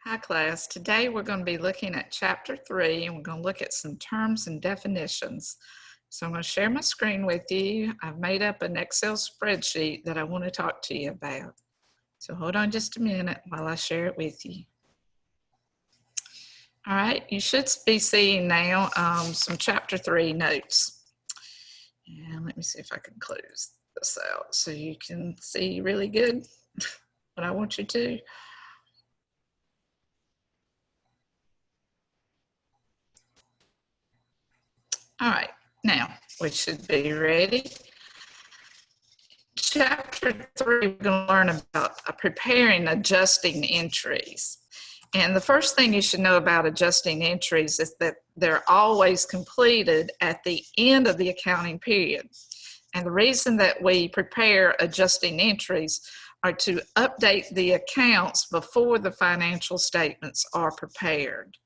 Hi class, today we're going to be looking at chapter 3 and we're going to look at some terms and definitions. So I'm going to share my screen with you. I've made up an Excel spreadsheet that I want to talk to you about. So hold on just a minute while I share it with you. All right, you should be seeing now some chapter 3 notes. And let me see if I can close this out so you can see really good what I want you to. All right, now we should be ready. Chapter 3, we're going to learn about preparing adjusting entries. And the first thing you should know about adjusting entries is that they're always completed at the end of the accounting period. And the reason that we prepare adjusting entries are to update the accounts before the financial statements are prepared.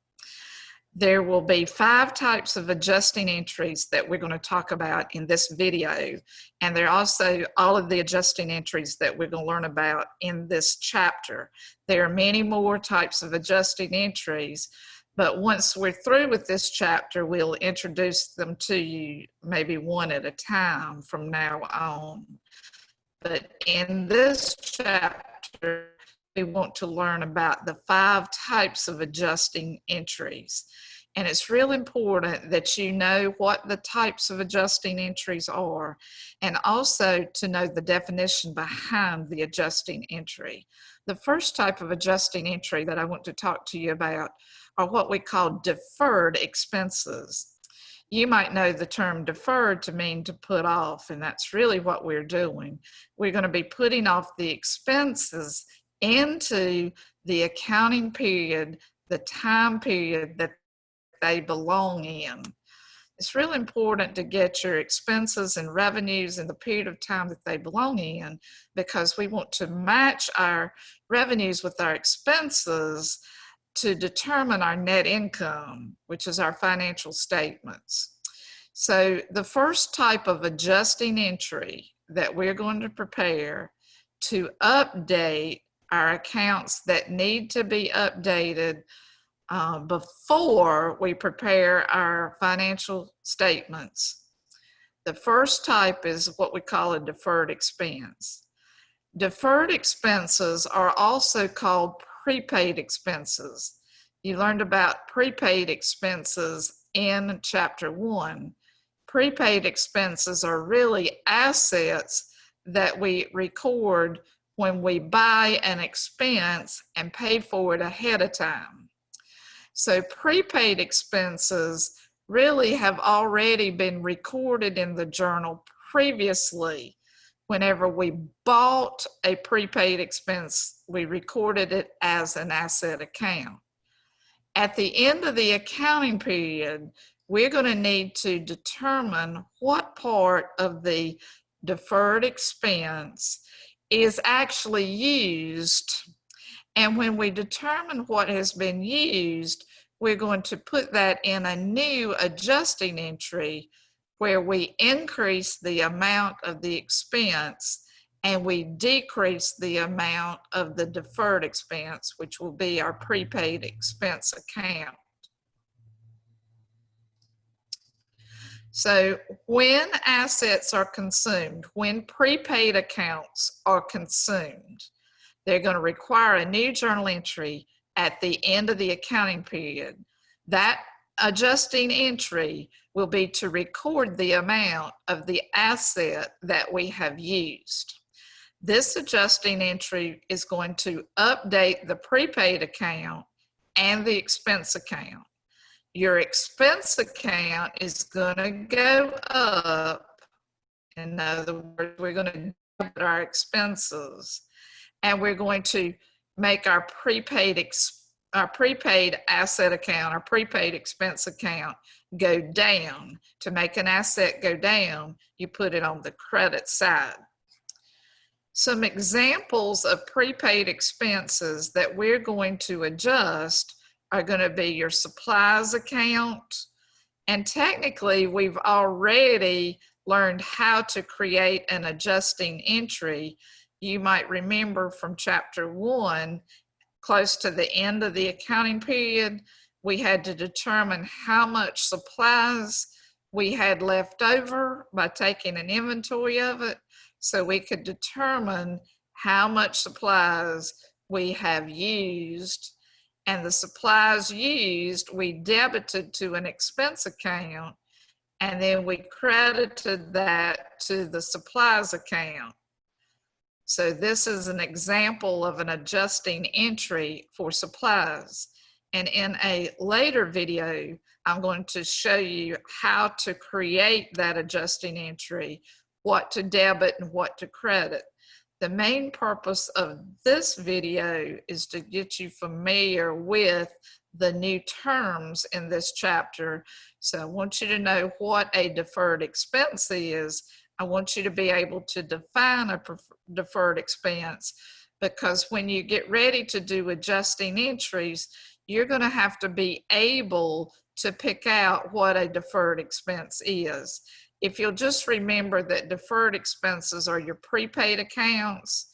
There will be 5 types of adjusting entries that we're going to talk about in this video. And there are also all of the adjusting entries that we're going to learn about in this chapter. There are many more types of adjusting entries, but once we're through with this chapter, we'll introduce them to you maybe one at a time from now on. But in this chapter, we want to learn about the 5 types of adjusting entries. And it's real important that you know what the types of adjusting entries are, and also to know the definition behind the adjusting entry. The first type of adjusting entry that I want to talk to you about are what we call deferred expenses. You might know the term deferred to mean to put off, and that's really what we're doing. We're going to be putting off the expenses into the accounting period, the time period that they belong in. It's really important to get your expenses and revenues in the period of time that they belong in, because we want to match our revenues with our expenses to determine our net income, which is our financial statements. So the first type of adjusting entry that we're going to prepare to update our accounts that need to be updated before we prepare our financial statements. The first type is what we call a deferred expense. Deferred expenses are also called prepaid expenses. You learned about prepaid expenses in chapter 1. Prepaid expenses are really assets that we record when we buy an expense and pay for it ahead of time. So prepaid expenses really have already been recorded in the journal previously. Whenever we bought a prepaid expense, we recorded it as an asset account. At the end of the accounting period, we're going to need to determine what part of the deferred expense is actually used. And when we determine what has been used, we're going to put that in a new adjusting entry where we increase the amount of the expense and we decrease the amount of the deferred expense, which will be our prepaid expense account. So when assets are consumed, when prepaid accounts are consumed, they're going to require a new journal entry at the end of the accounting period. That adjusting entry will be to record the amount of the asset that we have used. This adjusting entry is going to update the prepaid account and the expense account. Your expense account is going to go up. In other words, we're going to double our expenses, and we're going to make our prepaid asset account, our prepaid expense account go down. To make an asset go down, you put it on the credit side. Some examples of prepaid expenses that we're going to adjust are going to be your supplies account. And technically, we've already learned how to create an adjusting entry. You might remember from chapter 1 close to the end of the accounting period, we had to determine how much supplies we had left over by taking an inventory of it, so we could determine how much supplies we have used. And the supplies used, we debited to an expense account, and then we credited that to the supplies account. So this is an example of an adjusting entry for supplies. And in a later video, I'm going to show you how to create that adjusting entry, what to debit and what to credit. The main purpose of this video is to get you familiar with the new terms in this chapter. So I want you to know what a deferred expense is. I want you to be able to define a deferred expense, because when you get ready to do adjusting entries, you're going to have to be able to pick out what a deferred expense is. If you'll just remember that deferred expenses are your prepaid accounts,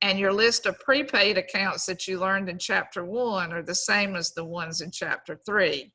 and your list of prepaid accounts that you learned in chapter 1 are the same as the ones in chapter 3.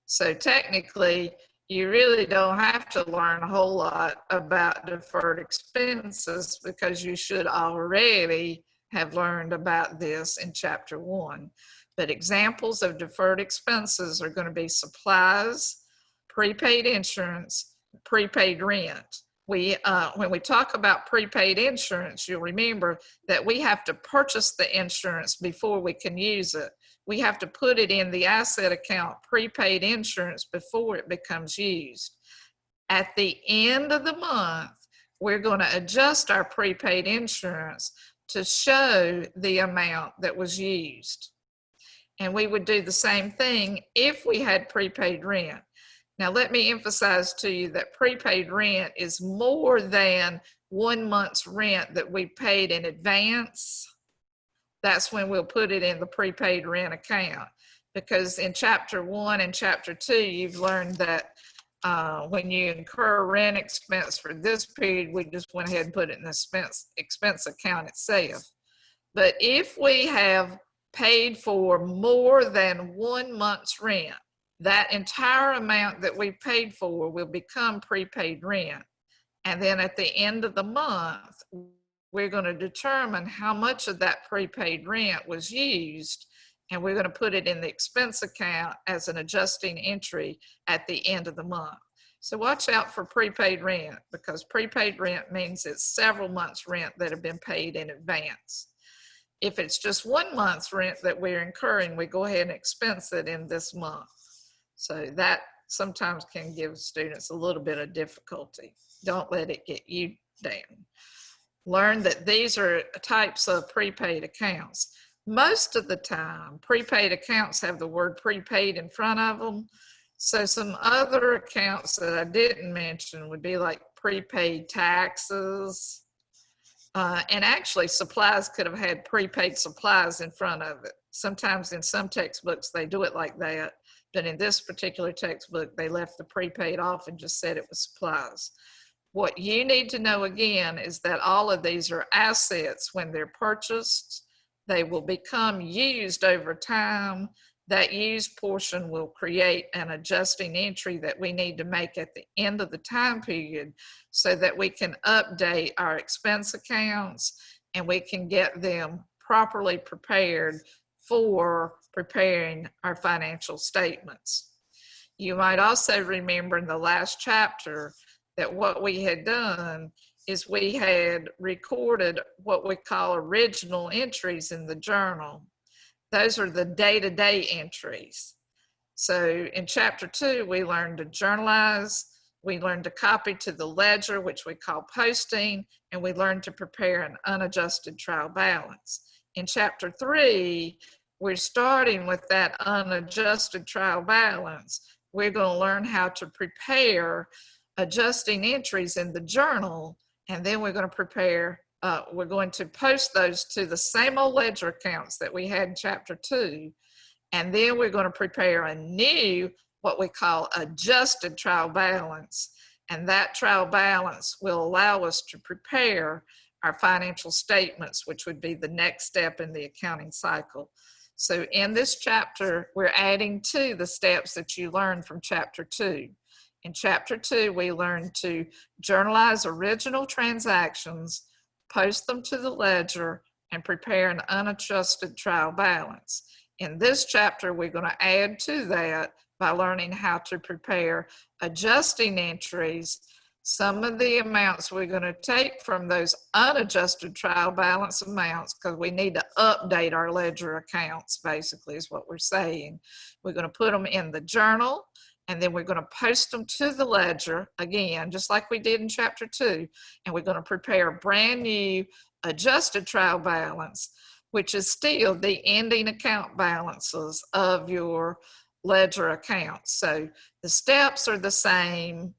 So technically, you really don't have to learn a whole lot about deferred expenses, because you should already have learned about this in chapter 1. But examples of deferred expenses are going to be supplies, prepaid insurance, prepaid rent. When we talk about prepaid insurance, you'll remember that we have to purchase the insurance before we can use it. We have to put it in the asset account, prepaid insurance, before it becomes used. At the end of the month, we're going to adjust our prepaid insurance to show the amount that was used. And we would do the same thing if we had prepaid rent. Now, let me emphasize to you that prepaid rent is more than 1 month's rent that we paid in advance. That's when we'll put it in the prepaid rent account. Because in chapter 1 and chapter 2, you've learned that when you incur rent expense for this period, we just went ahead and put it in the expense account itself. But if we have paid for more than 1 month's rent, that entire amount that we paid for will become prepaid rent. And then at the end of the month, we're going to determine how much of that prepaid rent was used, and we're going to put it in the expense account as an adjusting entry at the end of the month. So watch out for prepaid rent, because prepaid rent means it's several months' rent that have been paid in advance. If it's just 1 month's rent that we're incurring, we go ahead and expense it in this month. So that sometimes can give students a little bit of difficulty. Don't let it get you down. Learn that these are types of prepaid accounts. Most of the time, prepaid accounts have the word prepaid in front of them. So some other accounts that I didn't mention would be like prepaid taxes. And actually, supplies could have had prepaid supplies in front of it. Sometimes in some textbooks, they do it like that. But in this particular textbook, they left the prepaid off and just said it was supplies. What you need to know again is that all of these are assets when they're purchased. They will become used over time. That used portion will create an adjusting entry that we need to make at the end of the time period, so that we can update our expense accounts and we can get them properly prepared for preparing our financial statements. You might also remember in the last chapter that what we had done is we had recorded what we call original entries in the journal. Those are the day-to-day entries. So in chapter 2, we learned to journalize, we learned to copy to the ledger, which we call posting, and we learned to prepare an unadjusted trial balance. In chapter 3, we're starting with that unadjusted trial balance. We're going to learn how to prepare adjusting entries in the journal, and then we're going to post those to the same old ledger accounts that we had in chapter 2, and then we're going to prepare a new, what we call adjusted trial balance, and that trial balance will allow us to prepare our financial statements, which would be the next step in the accounting cycle. So in this chapter, we're adding to the steps that you learned from chapter 2. In chapter 2, we learned to journalize original transactions, post them to the ledger, and prepare an unadjusted trial balance. In this chapter, we're going to add to that by learning how to prepare adjusting entries. Some of the amounts we're going to take from those unadjusted trial balance amounts, because we need to update our ledger accounts, basically, is what we're saying. We're going to put them in the journal, and then we're going to post them to the ledger, again, just like we did in chapter 2, and we're going to prepare a brand new adjusted trial balance, which is still the ending account balances of your ledger accounts. So the steps are the same.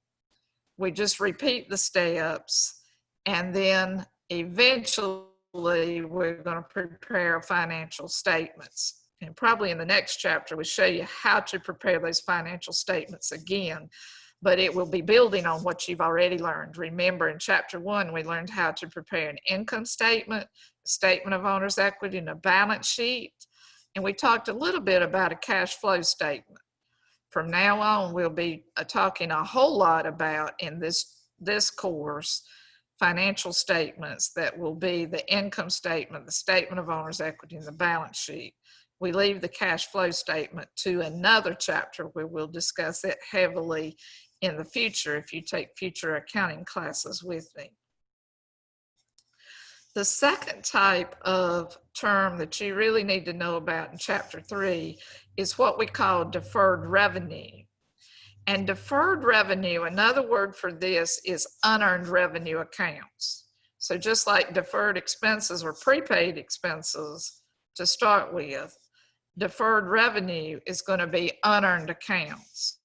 We just repeat the steps, and then eventually we're going to prepare financial statements. And probably in the next chapter, we'll show you how to prepare those financial statements again, but it will be building on what you've already learned. Remember, in chapter 1, we learned how to prepare an income statement, a statement of owner's equity, and a balance sheet. And we talked a little bit about a cash flow statement. From now on, we'll be talking a whole lot about, in this course, financial statements that will be the income statement, the statement of owner's equity, and the balance sheet. We leave the cash flow statement to another chapter where we'll discuss it heavily in the future if you take future accounting classes with me. The second type of term that you really need to know about in chapter 3 is what we call deferred revenue. And deferred revenue, another word for this is unearned revenue accounts. So just like deferred expenses or prepaid expenses to start with, deferred revenue is going to be unearned accounts.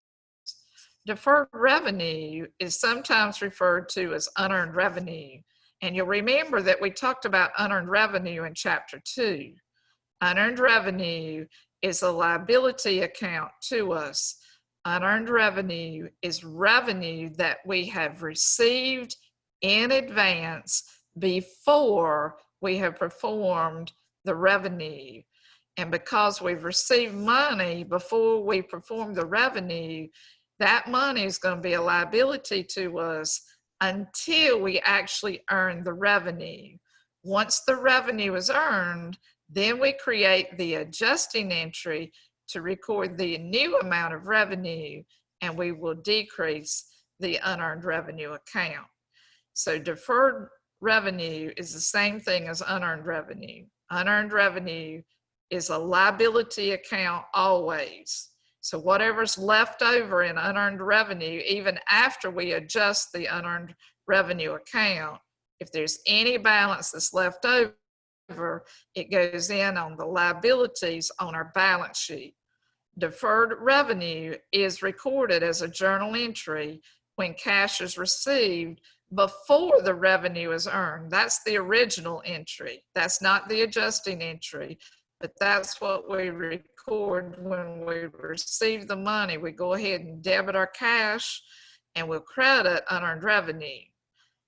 Deferred revenue is sometimes referred to as unearned revenue. And you'll remember that we talked about unearned revenue in chapter 2. Unearned revenue is a liability account to us. Unearned revenue is revenue that we have received in advance before we have performed the revenue. And because we've received money before we perform the revenue, that money is going to be a liability to us until we actually earn the revenue. Once the revenue is earned, then we create the adjusting entry to record the new amount of revenue, and we will decrease the unearned revenue account. So deferred revenue is the same thing as unearned revenue. Unearned revenue is a liability account always. So whatever's left over in unearned revenue, even after we adjust the unearned revenue account, if there's any balance that's left over, it goes in on the liabilities on our balance sheet. Deferred revenue is recorded as a journal entry when cash is received before the revenue is earned. That's the original entry. That's not the adjusting entry, but that's what we record when we receive the money. We go ahead and debit our cash and we'll credit unearned revenue.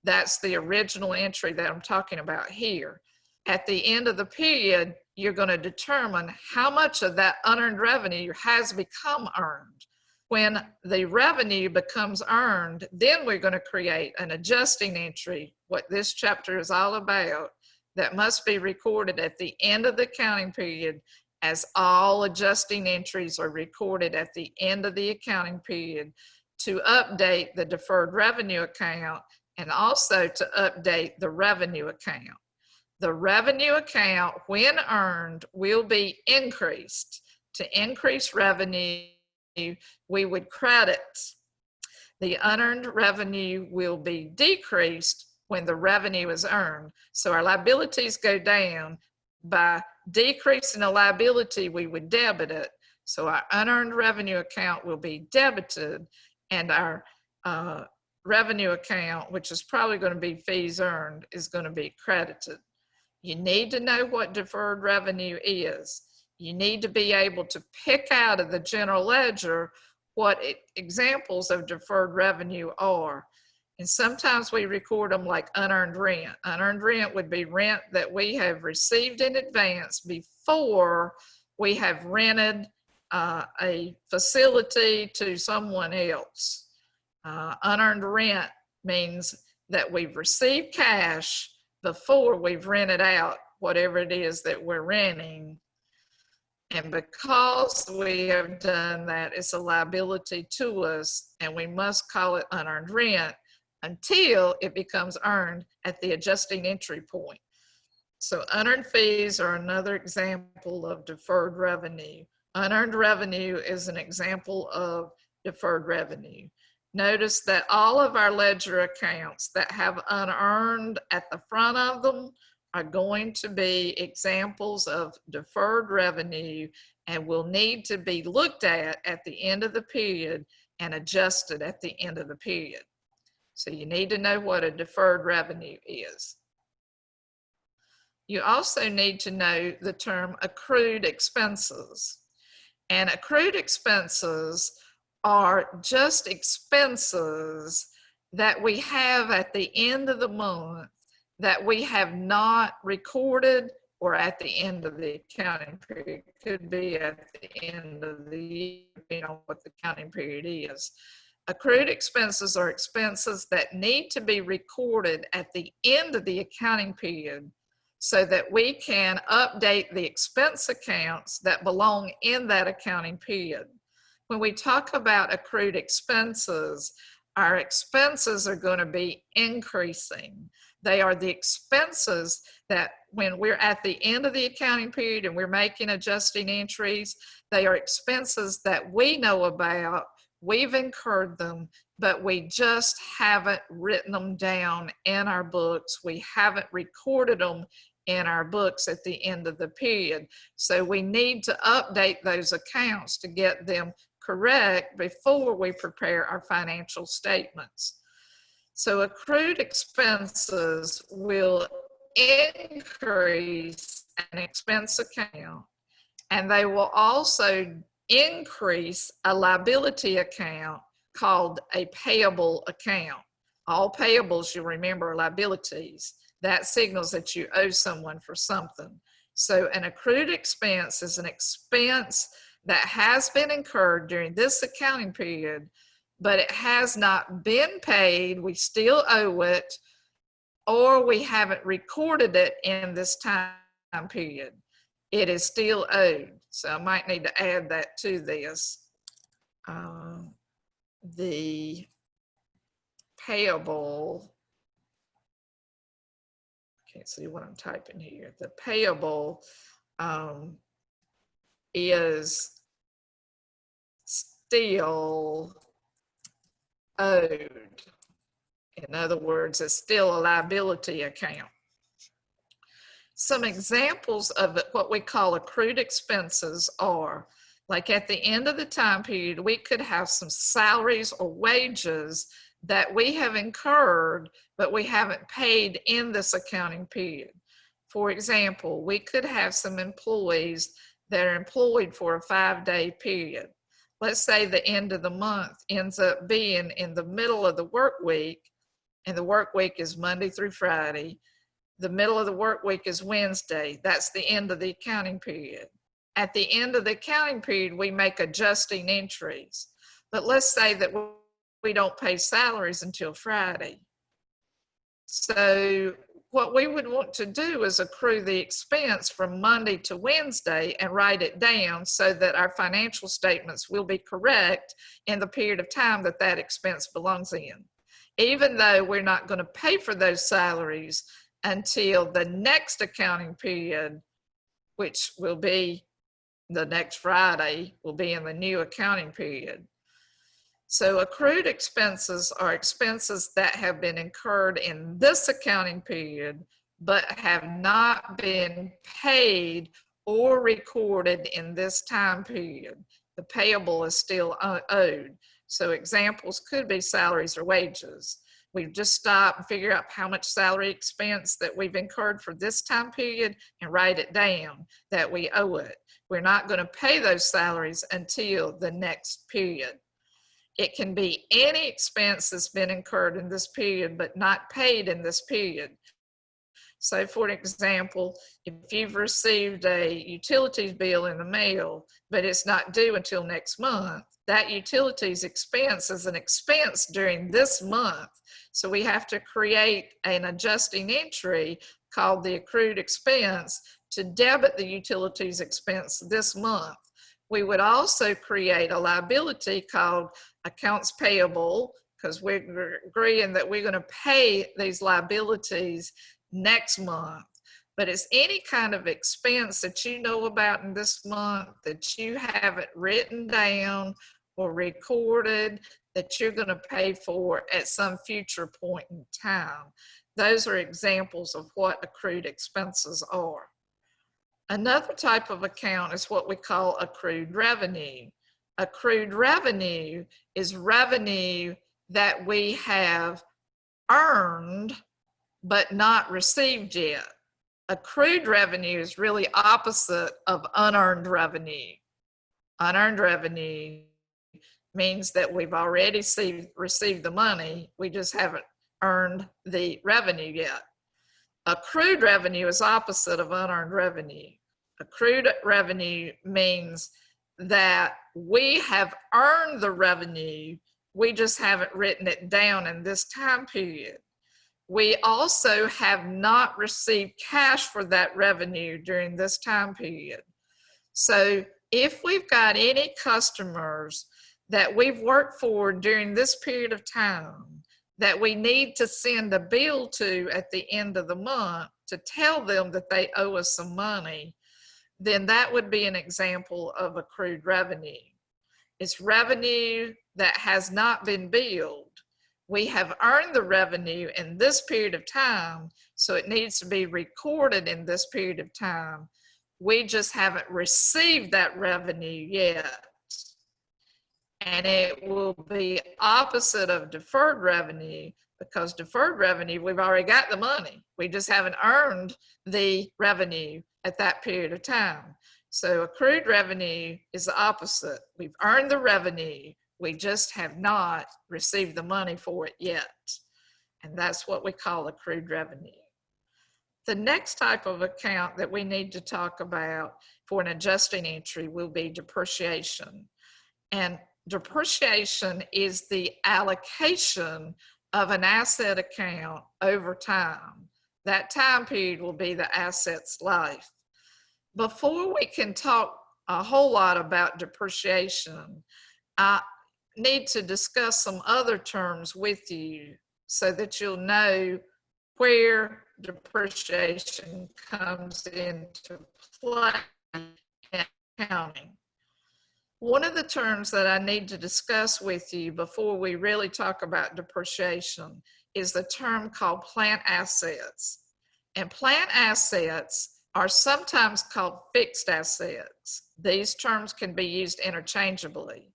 That's the original entry that I'm talking about here. At the end of the period, you're going to determine how much of that unearned revenue has become earned. When the revenue becomes earned, then we're going to create an adjusting entry, what this chapter is all about, that must be recorded at the end of the accounting period, as all adjusting entries are recorded at the end of the accounting period to update the deferred revenue account and also to update the revenue account. The revenue account, when earned, will be increased. To increase revenue, we would credit. The unearned revenue will be decreased when the revenue is earned. So our liabilities go down. By decreasing the liability, we would debit it. So our unearned revenue account will be debited, and our revenue account, which is probably going to be fees earned, is going to be credited. You need to know what deferred revenue is. You need to be able to pick out of the general ledger what examples of deferred revenue are. And sometimes we record them like unearned rent. Unearned rent would be rent that we have received in advance before we have rented a facility to someone else. Unearned rent means that we've received cash before we've rented out whatever it is that we're renting. And because we have done that, it's a liability to us, and we must call it unearned rent until it becomes earned at the adjusting entry point. So unearned fees are another example of deferred revenue. Unearned revenue is an example of deferred revenue. Notice that all of our ledger accounts that have unearned at the front of them are going to be examples of deferred revenue and will need to be looked at the end of the period and adjusted at the end of the period. So you need to know what a deferred revenue is. You also need to know the term accrued expenses. And accrued expenses are just expenses that we have at the end of the month that we have not recorded, or at the end of the accounting period. It could be at the end of the year, depending on what the accounting period is. Accrued expenses are expenses that need to be recorded at the end of the accounting period so that we can update the expense accounts that belong in that accounting period. When we talk about accrued expenses, our expenses are going to be increasing. They are the expenses that when we're at the end of the accounting period and we're making adjusting entries, they are expenses that we know about, we've incurred them, but we just haven't written them down in our books. We haven't recorded them in our books at the end of the period. So we need to update those accounts to get them correct before we prepare our financial statements. So accrued expenses will increase an expense account, and they will also increase a liability account called a payable account. All payables, you remember, are liabilities. That signals that you owe someone for something. So an accrued expense is an expense that has been incurred during this accounting period, but it has not been paid, we still owe it, or we haven't recorded it in this time period. It is still owed. So I might need to add that to this. The payable, can't see what I'm typing here. The payable is still owed. In other words, it's still a liability account. Some examples of what we call accrued expenses are, like at the end of the time period, we could have some salaries or wages that we have incurred, but we haven't paid in this accounting period. For example, we could have some employees that are employed for a 5-day period. Let's say the end of the month ends up being in the middle of the work week, and the work week is Monday through Friday. The middle of the work week is Wednesday. That's the end of the accounting period. At the end of the accounting period, we make adjusting entries. But let's say that we don't pay salaries until Friday. So what we would want to do is accrue the expense from Monday to Wednesday and write it down so that our financial statements will be correct in the period of time that that expense belongs in. Even though we're not going to pay for those salaries until the next accounting period, which will be the next Friday, will be in the new accounting period. So accrued expenses are expenses that have been incurred in this accounting period, but have not been paid or recorded in this time period. The payable is still owed. So examples could be salaries or wages. We've just stopped and figure out how much salary expense that we've incurred for this time period and write it down that we owe it. We're not going to pay those salaries until the next period. It can be any expense that's been incurred in this period but not paid in this period. So for example, if you've received a utilities bill in the mail, but it's not due until next month, that utilities expense is an expense during this month. So we have to create an adjusting entry called the accrued expense to debit the utilities expense this month. We would also create a liability called accounts payable, because we're agreeing that we're going to pay these liabilities next month. But it's any kind of expense that you know about in this month that you haven't written down or recorded that you're going to pay for at some future point in time. Those are examples of what accrued expenses are. Another type of account is what we call accrued revenue. Accrued revenue is revenue that we have earned but not received yet. Accrued revenue is really opposite of unearned revenue. Unearned revenue means that we've already received the money, we just haven't earned the revenue yet. Accrued revenue is opposite of unearned revenue. Accrued revenue means that we have earned the revenue, we just haven't written it down in this time period. We also have not received cash for that revenue during this time period. So if we've got any customers that we've worked for during this period of time that we need to send a bill to at the end of the month to tell them that they owe us some money, then that would be an example of accrued revenue. It's revenue that has not been billed. We have earned the revenue in this period of time, so it needs to be recorded in this period of time. We just haven't received that revenue yet. And it will be opposite of deferred revenue, because deferred revenue, we've already got the money. We just haven't earned the revenue at that period of time. So accrued revenue is the opposite. We've earned the revenue, we just have not received the money for it yet. And that's what we call accrued revenue. The next type of account that we need to talk about for an adjusting entry will be depreciation. And depreciation is the allocation of an asset account over time. That time period will be the asset's life. Before we can talk a whole lot about depreciation, I need to discuss some other terms with you so that you'll know where depreciation comes into play in accounting. One of the terms that I need to discuss with you before we really talk about depreciation is the term called plant assets. And plant assets are sometimes called fixed assets. These terms can be used interchangeably,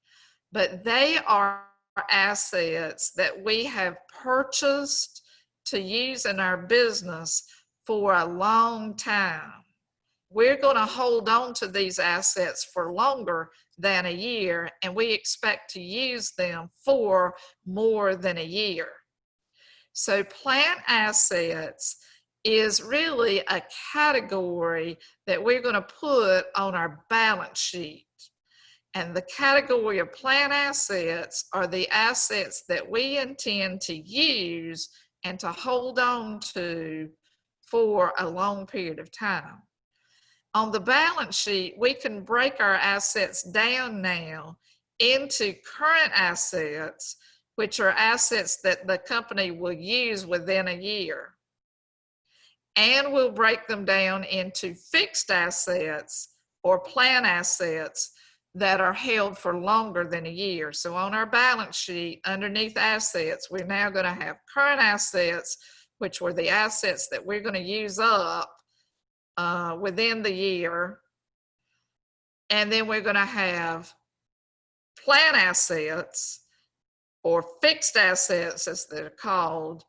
but they are assets that we have purchased to use in our business for a long time. We're going to hold on to these assets for longer than a year, and we expect to use them for more than a year. So plant assets is really a category that we're going to put on our balance sheet. And the category of plant assets are the assets that we intend to use and to hold on to for a long period of time. On the balance sheet, we can break our assets down now into current assets, which are assets that the company will use within a year. And we'll break them down into fixed assets or plant assets that are held for longer than a year. So on our balance sheet, underneath assets, we're now going to have current assets, which were the assets that we're going to use up within the year. And then we're going to have plant assets or fixed assets, as they're called,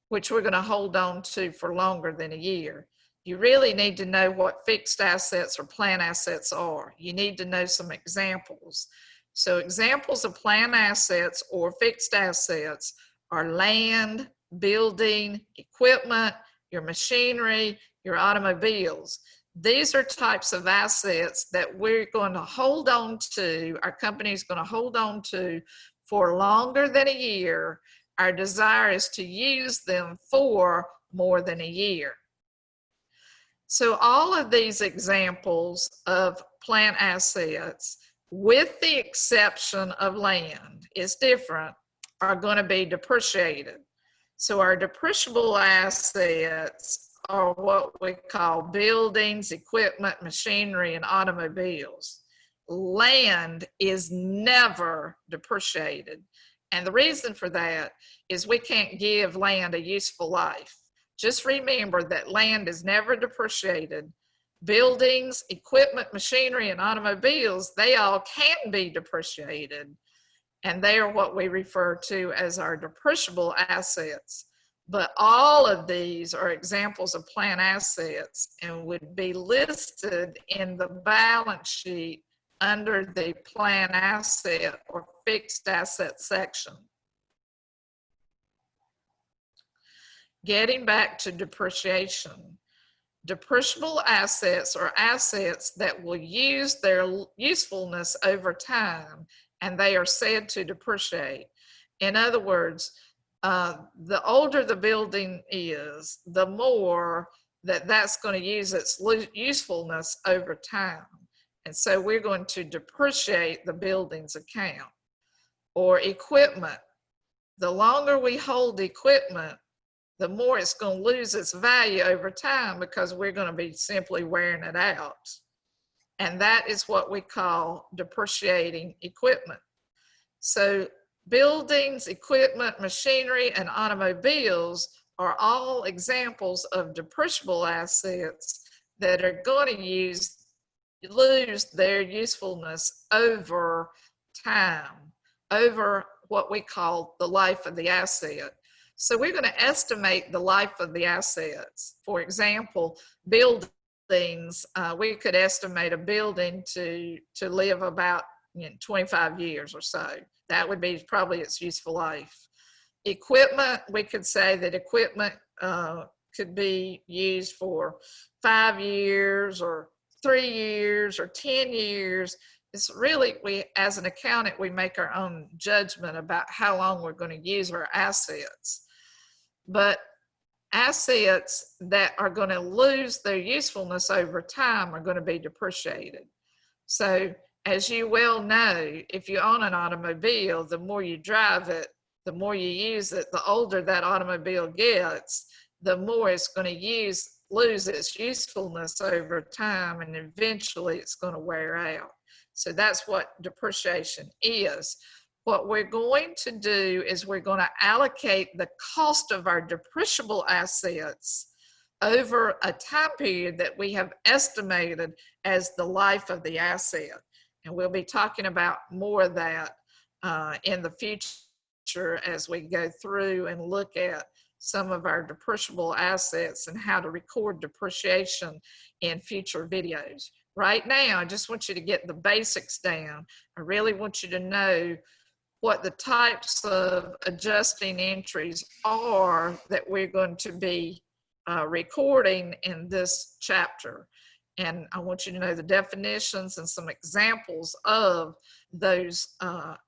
which we're going to hold on to for longer than a year. You really need to know what fixed assets or plant assets are. You need to know some examples. So examples of plant assets or fixed assets are land, building, equipment, your machinery, your automobiles. These are types of assets that we're going to hold on to, our company is going to hold on to for longer than a year. Our desire is to use them for more than a year. So all of these examples of plant assets, with the exception of land, is different, are going to be depreciated. So our depreciable assets are what we call buildings, equipment, machinery, and automobiles. Land is never depreciated. And the reason for that is we can't give land a useful life. Just remember that land is never depreciated. Buildings, equipment, machinery, and automobiles, they all can be depreciated. And they are what we refer to as our depreciable assets. But all of these are examples of plant assets and would be listed in the balance sheet under the plant asset or fixed asset section. Getting back to depreciation, depreciable assets are assets that will use their usefulness over time, and they are said to depreciate. In other words, the older the building is, the more that's going to use its usefulness over time. And so we're going to depreciate the building's account. Or equipment. The longer we hold equipment, the more it's going to lose its value over time because we're going to be simply wearing it out. And that is what we call depreciating equipment. So buildings, equipment, machinery, and automobiles are all examples of depreciable assets that are going to lose their usefulness over time, over what we call the life of the asset. So we're going to estimate the life of the assets. For example, buildings, we could estimate a building to live about 25 years or so. That would be probably its useful life. Equipment, we could say that equipment could be used for 5 years or 3 years or 10 years. It's really, as an accountant, we make our own judgment about how long we're going to use our assets. But assets that are going to lose their usefulness over time are going to be depreciated. So as you well know, if you own an automobile, the more you drive it, the more you use it, the older that automobile gets, the more it's going to lose its usefulness over time, and eventually it's going to wear out. So that's what depreciation is. What we're going to do is we're going to allocate the cost of our depreciable assets over a time period that we have estimated as the life of the asset. And we'll be talking about more of that in the future as we go through and look at some of our depreciable assets and how to record depreciation in future videos. Right now, I just want you to get the basics down. I really want you to know what the types of adjusting entries are that we're going to be recording in this chapter. And I want you to know the definitions and some examples of those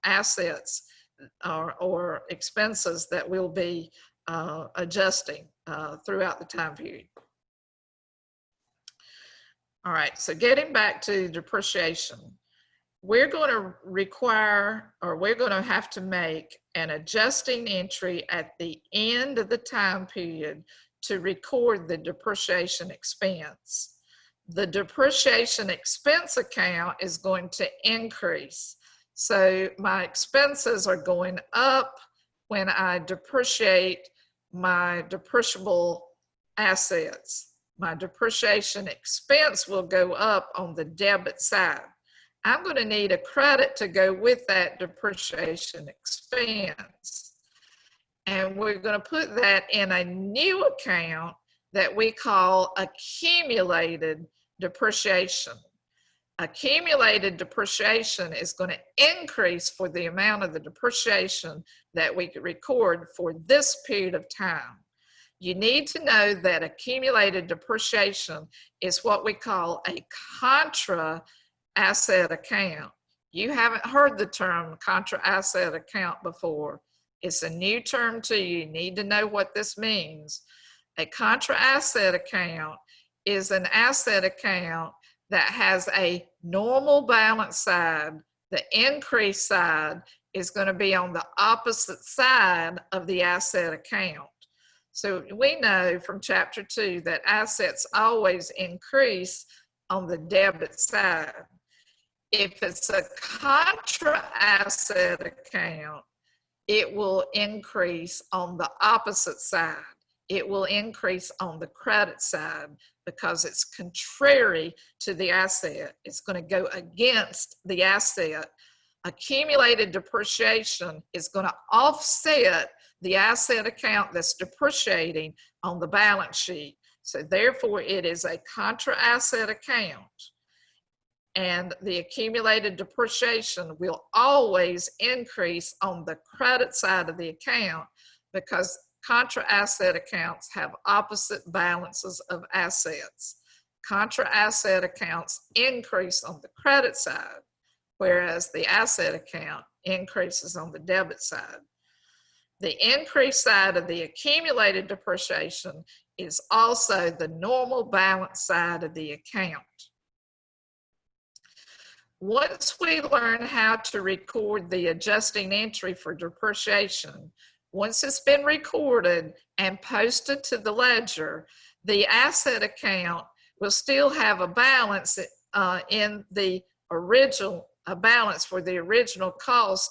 assets or expenses that we'll be adjusting throughout the time period. All right, so getting back to depreciation, we're going to require, or we're going to have to make an adjusting entry at the end of the time period to record the depreciation expense. The depreciation expense account is going to increase. So my expenses are going up when I depreciate my depreciable assets. My depreciation expense will go up on the debit side. I'm going to need a credit to go with that depreciation expense. And we're going to put that in a new account that we call accumulated depreciation. Accumulated depreciation is going to increase for the amount of the depreciation that we could record for this period of time. You need to know that accumulated depreciation is what we call a contra asset account. You haven't heard the term contra asset account before. It's a new term to you. You need to know what this means. A contra asset account is an asset account that has a normal balance side. The increase side is going to be on the opposite side of the asset account. So we know from chapter 2 that assets always increase on the debit side. If it's a contra asset account, it will increase on the opposite side. It will increase on the credit side because it's contrary to the asset. It's going to go against the asset. Accumulated depreciation is going to offset the asset account that's depreciating on the balance sheet. So therefore, it is a contra asset account. And the accumulated depreciation will always increase on the credit side of the account because contra asset accounts have opposite balances of assets. Contra asset accounts increase on the credit side, whereas the asset account increases on the debit side. The increase side of the accumulated depreciation is also the normal balance side of the account. Once we learn how to record the adjusting entry for depreciation, once it's been recorded and posted to the ledger, the asset account will still have a balance in the original, a balance for the original cost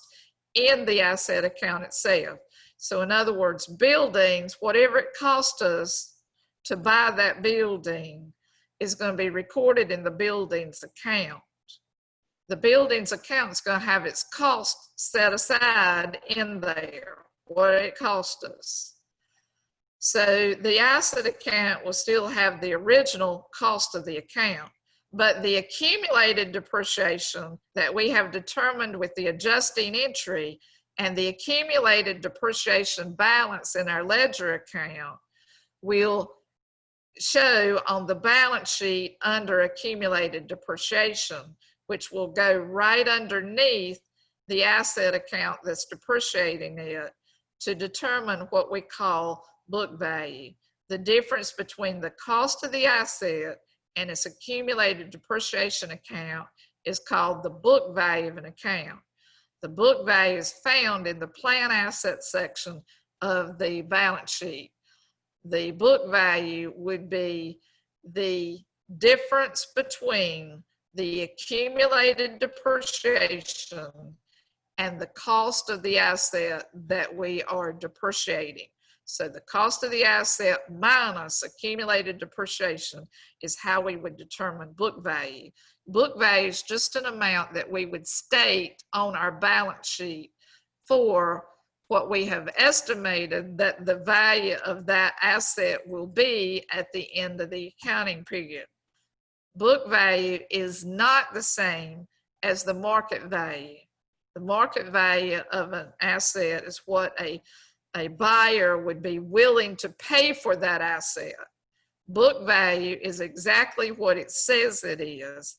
in the asset account itself. So in other words, buildings, whatever it cost us to buy that building is going to be recorded in the buildings account. The buildings account is going to have its cost set aside in there, what it cost us. So the asset account will still have the original cost of the account, but the accumulated depreciation that we have determined with the adjusting entry and the accumulated depreciation balance in our ledger account will show on the balance sheet under accumulated depreciation, which will go right underneath the asset account that's depreciating it to determine what we call book value. The difference between the cost of the asset and its accumulated depreciation account is called the book value of an account. The book value is found in the plan asset section of the balance sheet. The book value would be the difference between the accumulated depreciation and the cost of the asset that we are depreciating. So the cost of the asset minus accumulated depreciation is how we would determine book value. Book value is just an amount that we would state on our balance sheet for what we have estimated that the value of that asset will be at the end of the accounting period. Book value is not the same as the market value. The market value of an asset is what a buyer would be willing to pay for that asset. Book value is exactly what it says it is.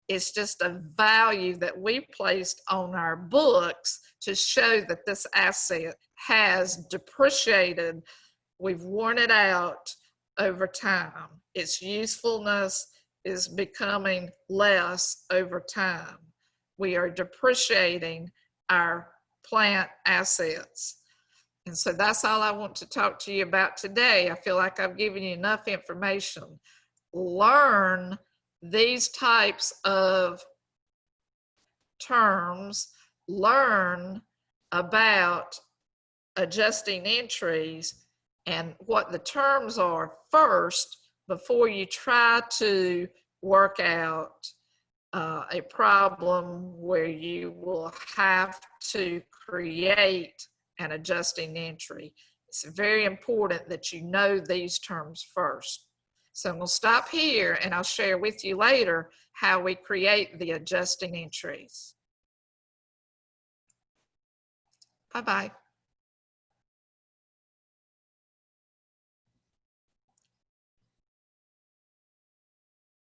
It's just a value that we placed on our books to show that this asset has depreciated. We've worn it out over time. Its usefulness is becoming less over time. We are depreciating our plant assets. And so that's all I want to talk to you about today. I feel like I've given you enough information. Learn these types of terms. Learn about adjusting entries and what the terms are first before you try to work out a problem where you will have to create an adjusting entry. It's very important that you know these terms first. So I'm going to stop here and I'll share with you later how we create the adjusting entries. Bye-bye.